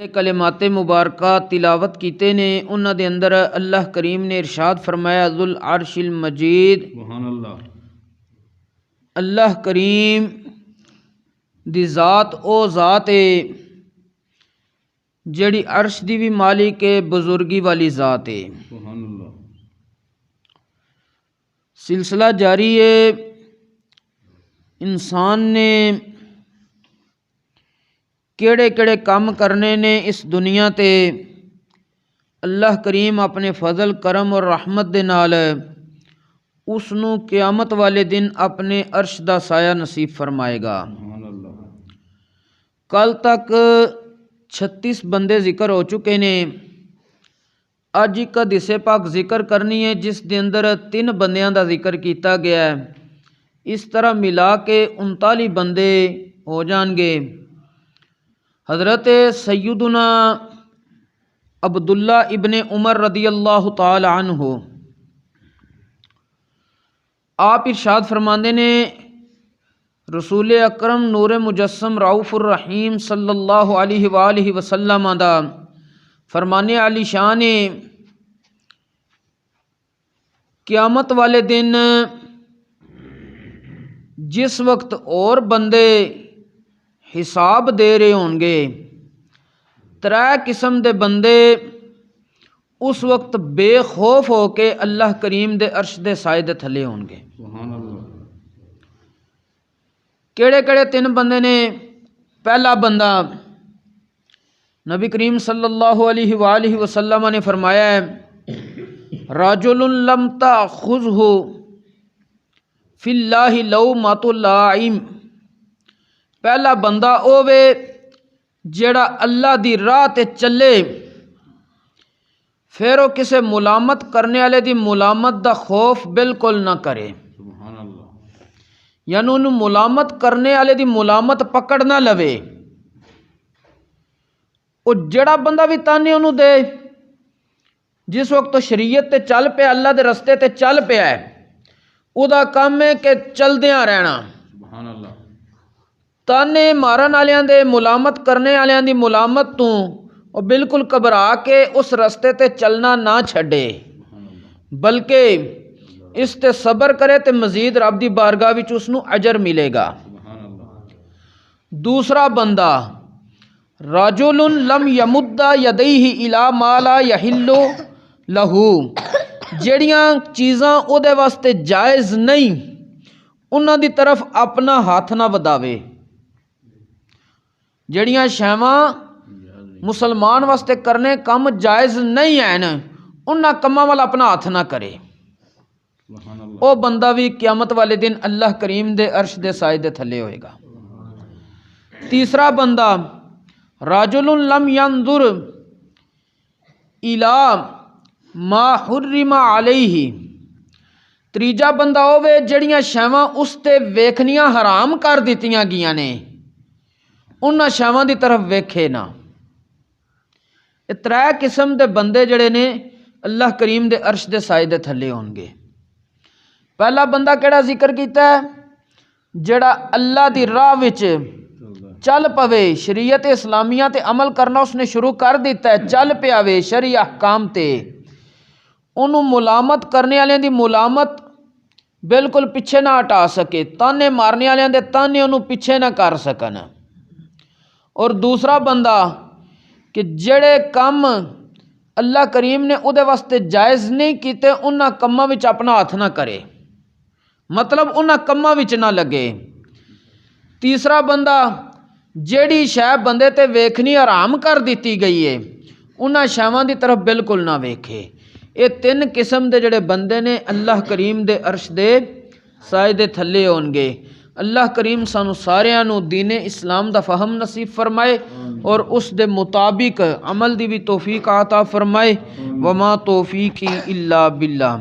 کلمات مبارکہ تلاوت کیتے نے، انہاں دے اندر اللہ کریم نے ارشاد فرمایا ذو العرش المجید، سبحان اللہ۔ اللہ کریم دی ذات او ذات ہے جڑی عرش دی بھی مالک ہے، بزرگی والی ذات ہے۔ سبحان اللہ۔ سلسلہ جاری ہے، انسان نے کیڑے کیڑے کام کرنے نے اس دنیا تے، اللہ کریم اپنے فضل کرم اور رحمت دے نال اس نو قیامت والے دن اپنے عرش دا سایہ نصیب فرمائے گا۔ سبحان اللہ۔ کل تک 36 بندے ذکر ہو چکے نے، اج ایک حدیث پاک ذکر کرنی ہے جس دے اندر 3 بندیاں دا ذکر کیتا گیا ہے، اس طرح ملا کے 39 بندے ہو جان گے۔ حضرت سیدنا عبداللہ ابن عمر رضی اللہ تعالی عنہ آپ ارشاد فرماندے نے، رسول اکرم نور مجسم رؤوف الرحیم صلی اللہ علیہ وآلہ وسلم دا فرمانے علی شان ہے، قیامت والے دن جس وقت اور بندے حساب دے رہے ہون گے، 3 قسم دے بندے اس وقت بے خوف ہو کے اللہ کریم دے عرش دے سائے دے تھلے ہون گے۔ سبحان اللہ۔ کیڑے کیڑے 3 بندے نے؟ پہلا بندہ نبی کریم صلی اللہ علیہ وآلہ وسلم نے فرمایا ہے، رجل لم تأخذہ فی اللہ لومۃ لائم، پہلا بندہ او وے جیڑا اللہ دی راہ تے چلے، پھر وہ کسے ملامت کرنے والے دی ملامت دا خوف بالکل نہ کرے، سبحان اللہ۔ یعنی انہوں ملامت کرنے والے دی ملامت پکڑ نہ لوے، وہ جڑا بندہ بھی تانے انہوں دے، جس وقت تو شریعت تے چل پیا، اللہ دے رستے تے چل پیا ہے، او دا کام ہے کہ چلدیاں رہنا، سبحان اللہ۔ تانے مارن والیاں دے ملامت کرنے والیاں دی ملامت تو وہ بالکل گھبرا کے اس رستے تے چلنا نہ چھڈے، بلکہ اس تے صبر کرے تے مزید رب دی بارگاہ وچ اس نو اجر ملے گا۔ سبحان اللہ۔ دوسرا بندہ رجل لم یمد یدیہ الی ما لا یحل لہ، جڑیاں چیزاں او دے واسطے جائز نہیں انہاں دی طرف اپنا ہاتھ نہ وداوے، جڑیاں شیواں مسلمان واسطے کرنے کم جائز نہیں ہیں انہاں کماں وال اپنا ہاتھ نہ کرے، سبحان اللہ۔ او بندہ بھی قیامت والے دن اللہ کریم دے عرش دے سائے دے تھلے ہوئے گا۔ تیسرا بندہ رجل لم ينظر الی ما حرم علیہ، تیجا بندہ ہوے جڑیاں شیواں اس تے ویکھنیاں حرام کر دتیاں گیاں نے انہاں شیواں دی طرف ویکھے نہ۔ یہ 3 قسم دے بندے جڑے نے اللہ کریم دے عرش دے سائے دے تھلے ہون گے۔ پہلا بندہ کیڑا ذکر کیتا ہے؟ جڑا اللہ دی راہ وچ چل پوے، شریعت اسلامیہ تے عمل کرنا اس نے شروع کر دیتا ہے، چل پیا وے شرعی احکام تے، انہوں ملامت کرنے والے دی ملامت بالکل پیچھے نہ ہٹا سکے، تانے مارنے والے دے تانے انہوں پیچھے نہ کر سکن۔ اور دوسرا بندہ کہ جڑے کم اللہ کریم نے او دے واسطے جائز نہیں کیتے انہاں کماں وچ اپنا ہاتھ نہ کرے، مطلب انہاں کماں وچ نہ لگے۔ تیسرا بندہ جیڑی شے بندے تے ویکھنی حرام کر دیتی گئی ہے انہاں شیواں دی طرف بالکل نہ ویکھے۔ یہ 3 قسم دے جڑے بندے نے اللہ کریم دے عرش دے سائے دے تھلے ہون گے۔ اللہ کریم سانو ساریاں نو دین اسلام دا فہم نصیب فرمائے اور اس دے مطابق عمل دی بھی توفیق عطا فرمائے۔ وما توفیقی الا باللہ۔